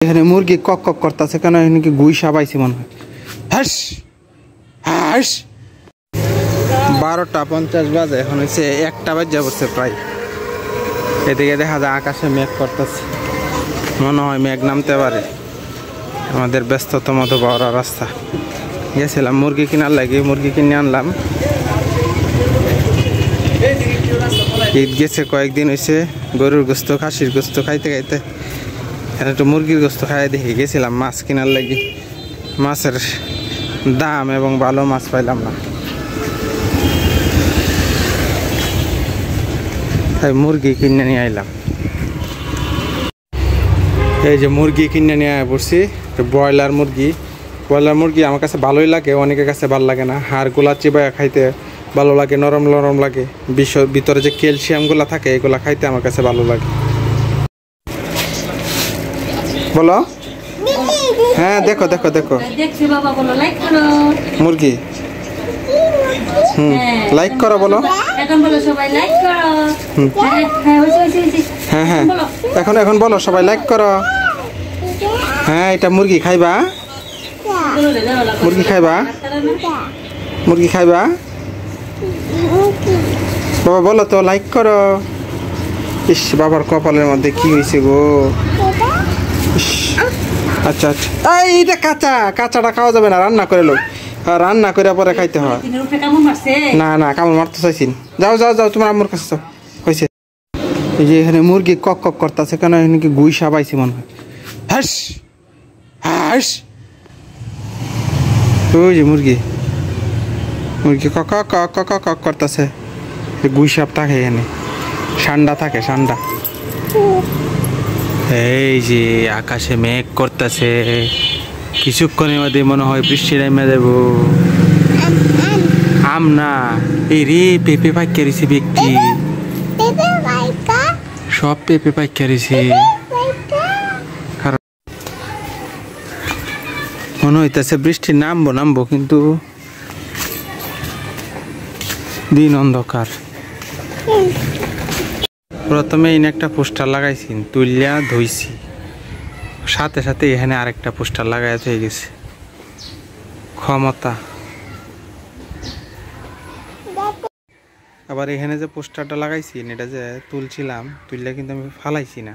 এখানে মুরগি cock cock করতেছে কেন? এখানে কি গুই সাবাইছি মনে হয়। হাস হাস 12:50 বাজে, এখন হচ্ছে 1টা বাজে পড়ছে প্রায়। এদিকে দেখা যায় আকাশে মেঘ করতেছে, মনে হয় মেঘ নামতে পারে। আমাদের ব্যস্ততম তো বড় রাস্তা। গেছিলাম মুরগি কেনার লাগে, মুরগি কিনে আনলাম। ঈদ গেছে কয়েকদিন হয়েছে, গরুর গোস্ত খাসির গোস্ত খাইতে খাইতে একটু মুরগির গোস্ত খাই দেখে গেছিলাম মাছ কেনার লাগে। মাছের দাম এবং ভালো মাছ পাইলাম না, তাই মুরগি কিনে নিয়ে আইলাম। এই যে মুরগি কিনে নিয়ে পড়ছি, ব্রয়লার মুরগি। ব্রয়লার মুরগি আমার কাছে ভালোই লাগে, অনেকের কাছে ভালো লাগে না। হাড়গুলা চিবাইয়া খাইতে ভালো লাগে, নরম নরম লাগে। ভিতরে যে ক্যালসিয়ামগুলা থাকে এগুলা খাইতে আমার কাছে ভালো লাগে। বলো হ্যাঁ, দেখো দেখো দেখো মুরগি। লাইক করো বলো। হ্যাঁ হ্যাঁ, এখন এখন বলো সবাই লাইক করো। হ্যাঁ, এটা মুরগি খাইবা, মুরগি খাইবা, মুরগি খাইবা বাবা, বলো তো লাইক করো। ইস, বাবার কপালের মধ্যে কি হয়েছে গো। আচ্ছা আচ্ছা, এইটা কাঁচা, কাঁচাটা খাওয়া যাবে না, রান্না করে লোক, রান্না করে পরে খাইতে হয়। না না, কামড় মারতে চাইছি। যাও যাও যাও, তোমার আম্মুর কাছে হয়েছে। এই যে এখানে মুরগি কক কক করতেছে কেন? এখানে কি গুই সাবাইছি মনে হয়। হাস হাস, ওই যে মুরগি, মুরগি কক কক কক কক করতেছে। গুই সাপ থাকে এখানে, ঠান্ডা থাকে ঠান্ডা। এই যে আকাশে মেঘ করতেছে, কিছুক্ষণের মধ্যে মনে হয় বৃষ্টি নেমে দেব। আম না, এই রে পেঁপে পাইকা রয়েছে ব্যক্তি, সব পেঁপে পাইকা রয়েছে। মনে হইতেছে বৃষ্টি নামবো নামবো, কিন্তু দিন অন্ধকার। প্রথমে এনে একটা পোস্টার লাগাইছি, তুলিয়া ধুইছি, সাথে সাথে এখানে আরেকটা পোস্টার লাগাই হয়ে গেছে। ক্ষমতা। আবার এখানে যে পোস্টারটা লাগাইছি, এটা যে তুলছিলাম, তুললে কিন্তু আমি ফালাইছি না।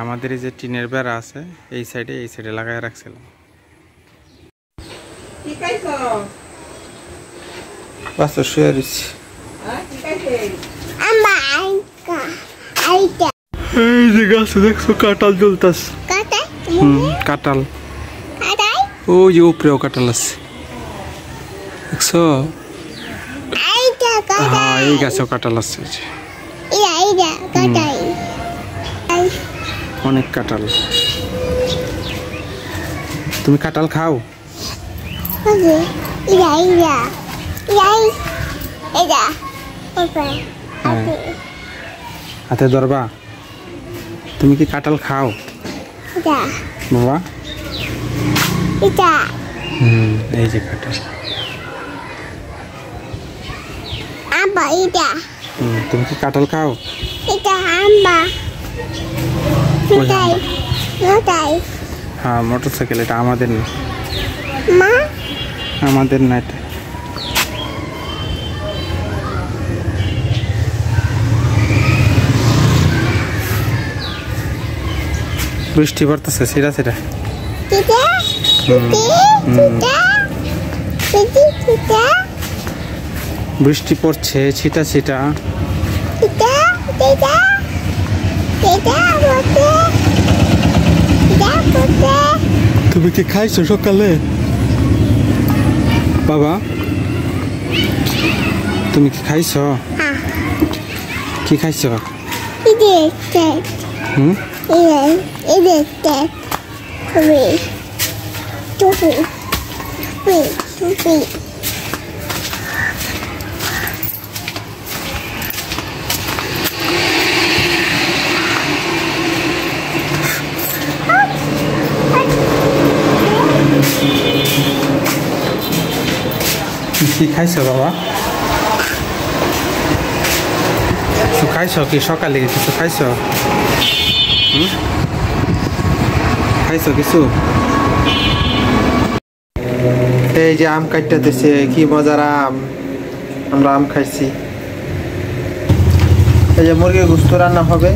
আমাদের এই যে টিনের বেড়া আছে, এই সাইডে লাগাই রাখছিলাম। বাচ্চা শুয়ে রয়েছি। এই যে গাছে দেখছো কাঁঠাল জ্বলতাছে। কাঁঠাল, ওই যে উপরেও কাঁঠাল আছে, দেখছো? হ্যাঁ, এই গাছেও কাঁঠাল আছে, অনেক কাঁঠাল। তুমি কাঁঠাল খাও? হাতে ধরবা? তুমি কি কাঁঠাল খাও বাবা? এই যে কাঁঠাল। তুমি কি কাঁঠাল খাও? হ্যাঁ, মোটরসাইকেল। এটা আমাদের না, আমাদের না এটা। বৃষ্টি পড়তেছে সেটা সেটা। বৃষ্টি পড়ছে ছিটা ছিটা। তুমি কি খাইছো সকালে বাবা? তুমি কি খাইছো? কি খাইছো? কি খাইছো বাবা? কিছু খাইছো কি সকালে? কিছু খাইছো? খাইছো কিছু? এই যে আম কাটতেছে, কি মজার আম। আমরা আম খাইছি। এই যে মুরগির গোস্ত রান্না হবে,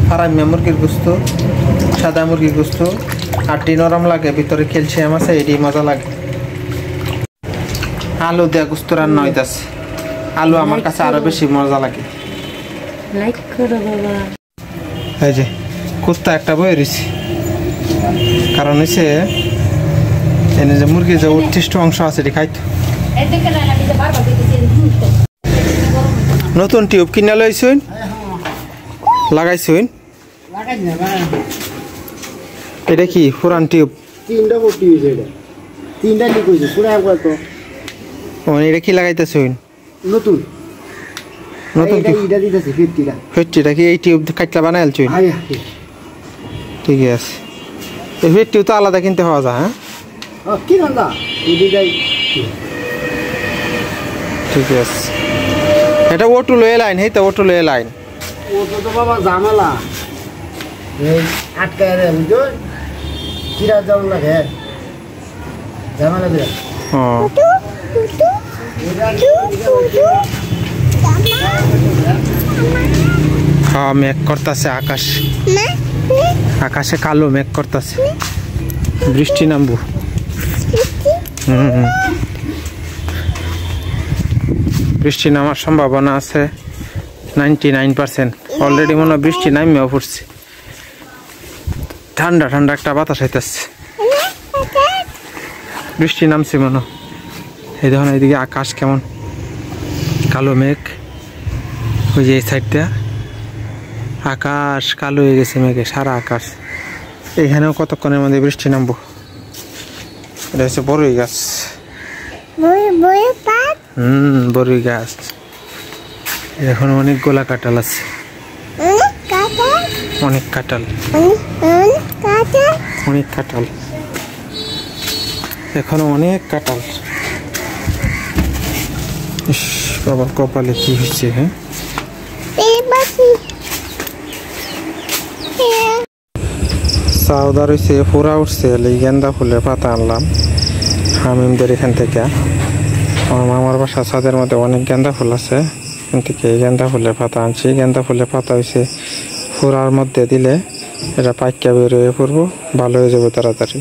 ফারামিয়া মুরগির গোস্ত, সাদা মুরগির গোস্ত। আটি নরম লাগে, ভিতরে ক্যালসিয়াম আছে, এটি মজা লাগে। আলু দেয়া গোস্ত রান্না হইতাছে। আলু আমার কাছে আরো বেশি মজা লাগে। লাইক করো বাবা। এই যে কুত্তা একটা বই রয়েছে, কারণ হচ্ছে এনে যে মুরগির যে উৎকৃষ্ট অংশ আছে এটি খাইতো। নতুন টিউব কিনে লইছুন, লাগাইছুন। এটা কি পুরান টিউব? তিনটা ভর্তি হয়েছে, এটা তিনটা লিক হয়েছে পুরো একবার। তো এটা কি লাগাইতেছুন? নতুন নতুন এটা ইটা দিতেছে 50টা। 50টা কি এই টিউব কাটলা বানাইলছুন? ঠিক আছে। এই 50 তো আলাদা কিনতে পাওয়া যায়। হ্যাঁ কি রান্দা এদিকাই। ঠিক আছে। এটা ওটু লয়ে লাইন, হেই তো ওটু লয়ে লাইন। ওটা তো বাবা ঝামেলা, এই আটকায় রে বুঝছো, কিরা যাও লাগে ঝামেলা বিরাট। হ্যাঁ মেঘ করতেছে আকাশ, আকাশে কালো মেঘ করতেছে, বৃষ্টি নামবো। বৃষ্টি নামার সম্ভাবনা আছে 99%। অলরেডি মনে হয় বৃষ্টি নামিয়েও পড়ছে। ঠান্ডা ঠান্ডা একটা বাতাস হইতেছে, বৃষ্টি নামছে মনে। এই দেখুন এইদিকে আকাশ কেমন কালো মেঘ। ওই যে এই সাইডটা আকাশ কালো হয়ে গেছে মেঘে, সারা আকাশ। এইখানেও কতক্ষণের মধ্যে বৃষ্টি নামবো। এটা হচ্ছে বড়ই গাছ। বড়ই গাছ। এখন অনেক গোলা কাঁঠাল আছে, অনেক কাঁঠাল, অনেক কাঁঠাল, এখনো অনেক কাঁঠাল। বাবা কপালে কি হচ্ছে? হ্যাঁ চাউদার হয়েছে, ফোড়া উঠছে, এই গেন্দা ফুলের পাতা আনলাম হামিমদের এখান থেকে। আমার মামার বাসা ছাদের মধ্যে অনেক গেন্দা ফুল আছে, এখান থেকে এই গেন্দা ফুলের পাতা আনছি। গেন্দা ফুলের পাতা হয়েছে ফোড়ার মধ্যে দিলে এটা পাইকা বের হয়ে পড়বো, ভালো হয়ে যাবে তাড়াতাড়ি।